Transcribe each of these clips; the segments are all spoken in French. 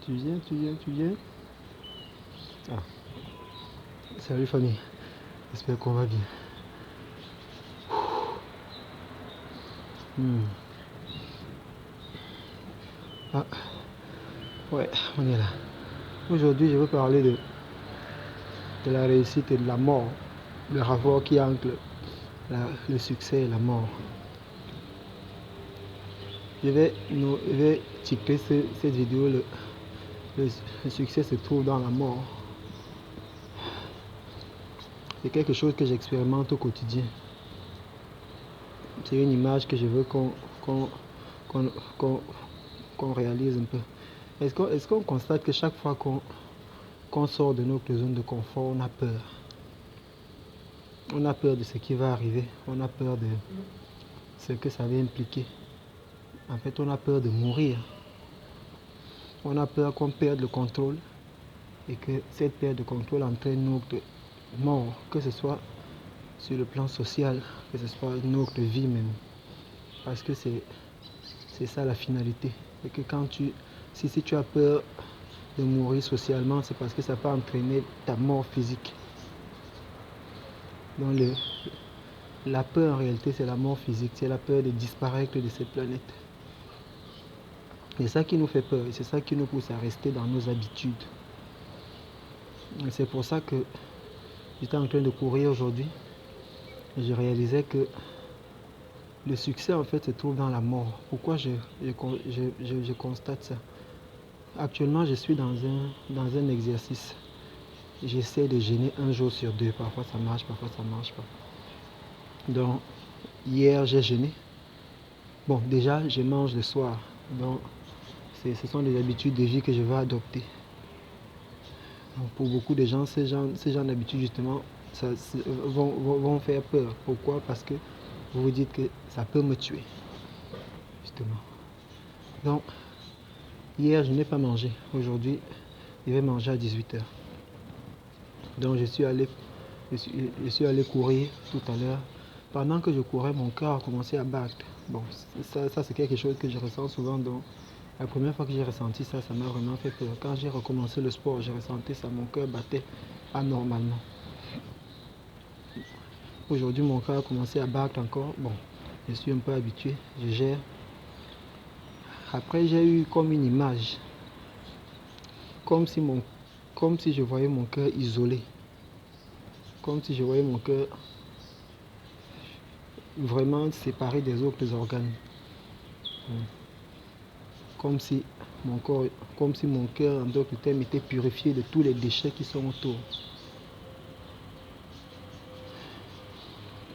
tu viens. Ah, salut famille, j'espère qu'on va bien. Ah, ouais, on est là. Aujourd'hui, je veux parler de la réussite et de la mort, le rapport qui est entre le succès et la mort. Je vais titrer cette vidéo, le succès se trouve dans la mort. C'est quelque chose que j'expérimente au quotidien. C'est une image que je veux qu'on réalise un peu. Est-ce qu'on constate que chaque fois qu'on sort de notre zone de confort, on a peur? On a peur de ce qui va arriver. On a peur de ce que ça va impliquer. En fait, on a peur de mourir. On a peur qu'on perde le contrôle et que cette perte de contrôle entraîne notre mort, que ce soit sur le plan social, que ce soit notre vie même. Parce que c'est ça la finalité. Et que si tu as peur de mourir socialement, c'est parce que ça peut entraîner ta mort physique. Donc la peur en réalité, c'est la mort physique, c'est la peur de disparaître de cette planète. C'est ça qui nous fait peur et c'est ça qui nous pousse à rester dans nos habitudes. Et c'est pour ça que j'étais en train de courir aujourd'hui et je réalisais que le succès en fait se trouve dans la mort. Pourquoi je constate ça? Actuellement, je suis dans un exercice. J'essaie de jeûner un jour sur deux. Parfois ça marche, parfois ça marche pas. Donc, hier j'ai jeûné. Bon, déjà, je mange le soir. Donc, ce sont des habitudes de vie que je vais adopter. Donc, pour beaucoup de gens, ces gens d'habitudes, justement, vont faire peur. Pourquoi? Parce que vous vous dites que ça peut me tuer. Justement. Donc, hier, je n'ai pas mangé. Aujourd'hui, je vais manger à 18h. Donc, je suis allé courir tout à l'heure. Pendant que je courais, mon cœur a commencé à battre. Bon, ça c'est quelque chose que je ressens souvent. Donc, la première fois que j'ai ressenti ça, ça m'a vraiment fait peur. Quand j'ai recommencé le sport, j'ai ressenti ça, mon cœur battait anormalement. Aujourd'hui, mon cœur a commencé à battre encore. Bon, je suis un peu habitué, je gère. Après, j'ai eu comme une image, comme si je voyais mon cœur isolé, comme si je voyais mon cœur vraiment séparé des autres organes. Comme si mon cœur, en d'autres termes, était purifié de tous les déchets qui sont autour.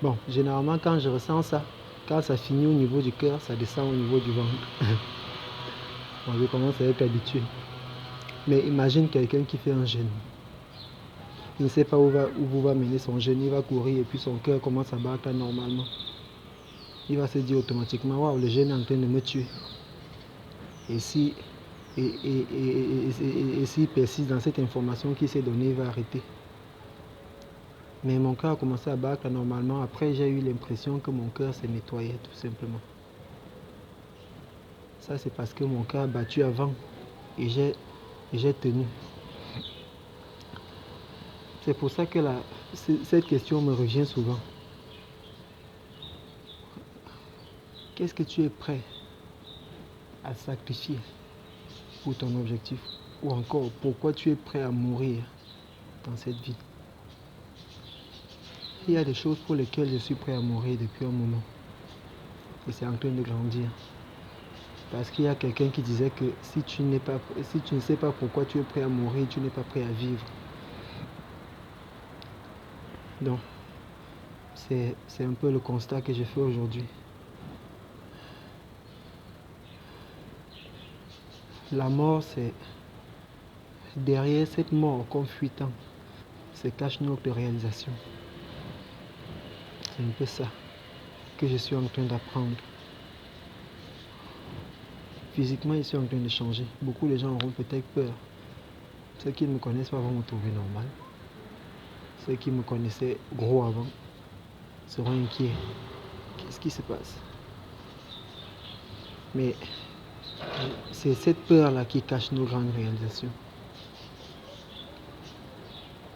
Bon, généralement, quand je ressens ça, quand ça finit au niveau du cœur, ça descend au niveau du ventre. Bon, je commence à être habitué. Mais imagine quelqu'un qui fait un jeûne. Il ne sait pas où va mener son jeûne. Il va courir et puis son cœur commence à battre normalement. Il va se dire automatiquement, waouh, le jeûne est en train de me tuer. Et s'il persiste dans cette information qu'il s'est donnée, il va arrêter. Mais mon cœur a commencé à battre normalement. Après, j'ai eu l'impression que mon cœur s'est nettoyé, tout simplement. Ça, c'est parce que mon cœur a battu avant et j'ai tenu. C'est pour ça que cette question me revient souvent. Qu'est-ce que tu es prêt à sacrifier pour ton objectif? Ou encore, pourquoi tu es prêt à mourir dans cette vie? Il y a des choses pour lesquelles je suis prêt à mourir depuis un moment. Et c'est en train de grandir. Parce qu'il y a quelqu'un qui disait que si tu ne sais pas pourquoi tu es prêt à mourir, tu n'es pas prêt à vivre. Donc, c'est un peu le constat que j'ai fait aujourd'hui. La mort, c'est derrière cette mort comme fuitant se cache notre réalisation. C'est un peu ça que je suis en train d'apprendre. Physiquement, je suis en train de changer. Beaucoup de gens auront peut-être peur. Ceux qui ne me connaissent pas vont me trouver normal. Ceux qui me connaissaient gros avant seront inquiets. Qu'est-ce qui se passe? Mais C'est cette peur-là qui cache nos grandes réalisations.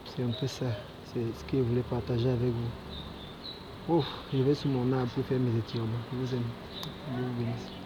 C'est un peu ça. C'est ce que je voulais partager avec vous. Je vais sous mon arbre pour faire mes étirements. Je vous aime. Dieu vous bénisse.